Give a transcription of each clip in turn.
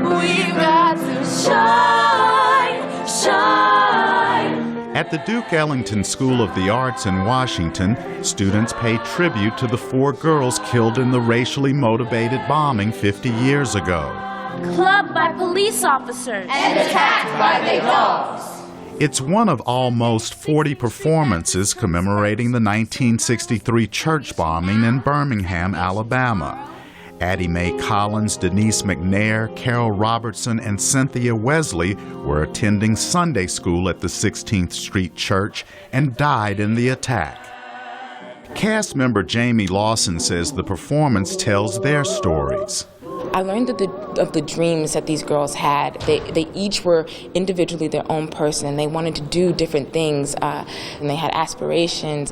We got to shine, shine. At the Duke Ellington School of the Arts in Washington, students pay tribute to the 4 girls killed in the racially motivated bombing 50 years ago. Clubbed by police officers and attacked by their dogs. It's one of almost 40 performances commemorating the 1963 church bombing in Birmingham, Alabama. Addie Mae Collins, Denise McNair, Carol Robertson, and Cynthia Wesley were attending Sunday school at the 16th Street Church and died in the attack. Cast member Jayme Lawson says the performance tells their stories. I learned of the dreams that these girls had. They each were individually their own person, and they wanted to do different things, and they had aspirations.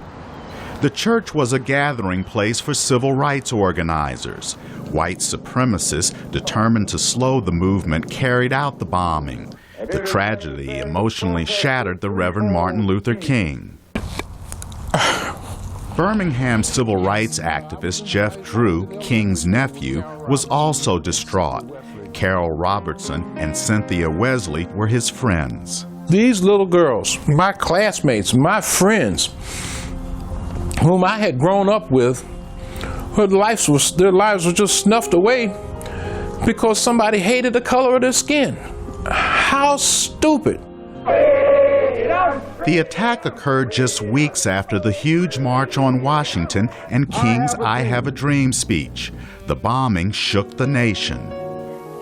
The church was a gathering place for civil rights organizers. White supremacists determined to slow the movement carried out the bombing. The tragedy emotionally shattered the Reverend Martin Luther King. Birmingham civil rights activist Jeff Drew, King's nephew, was also distraught. Carol Robertson and Cynthia Wesley were his friends. These little girls, my classmates, my friends, whom I had grown up with, their lives were just snuffed away because somebody hated the color of their skin. How stupid. The attack occurred just weeks after the huge March on Washington and King's I Have a Dream speech. The bombing shook the nation.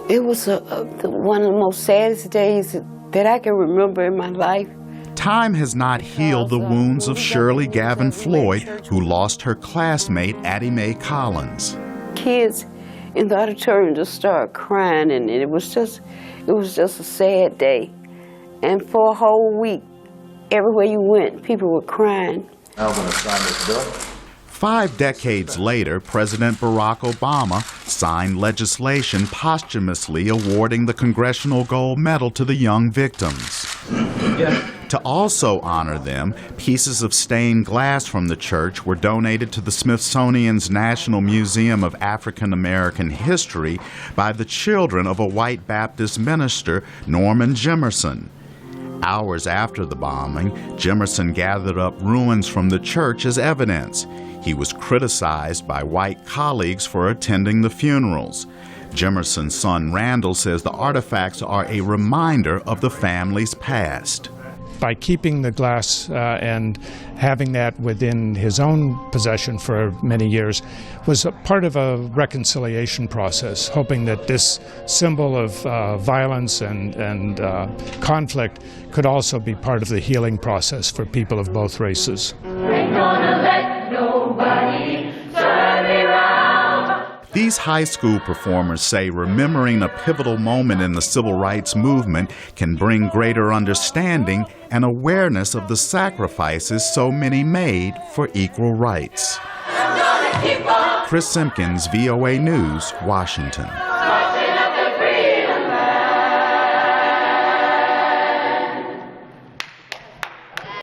It was one of the most saddest days that I can remember in my life. Time has not healed the wounds of Shirley Gavin Floyd, who lost her classmate Addie Mae Collins. Kids in the auditorium just started crying, and it was just a sad day. And for a whole week, everywhere you went, people were crying. I'm going to sign this bill. 5 decades later, President Barack Obama signed legislation posthumously awarding the Congressional Gold Medal to the young victims. To also honor them, pieces of stained glass from the church were donated to the Smithsonian's National Museum of African American History by the children of a white Baptist minister, Norman Jimerson. Hours after the bombing, Jimerson gathered up ruins from the church as evidence. He was criticized by white colleagues for attending the funerals. Jimerson's son Randall says the artifacts are a reminder of the family's past. By keeping the glass and having that within his own possession for many years was a part of a reconciliation process, hoping that this symbol of violence and conflict could also be part of the healing process for people of both races. Ain't gonna let nobody turn me round. These high school performers say remembering a pivotal moment in the civil rights movement can bring greater understanding and awareness of the sacrifices so many made for equal rights. Chris Simkins, VOA News, Washington.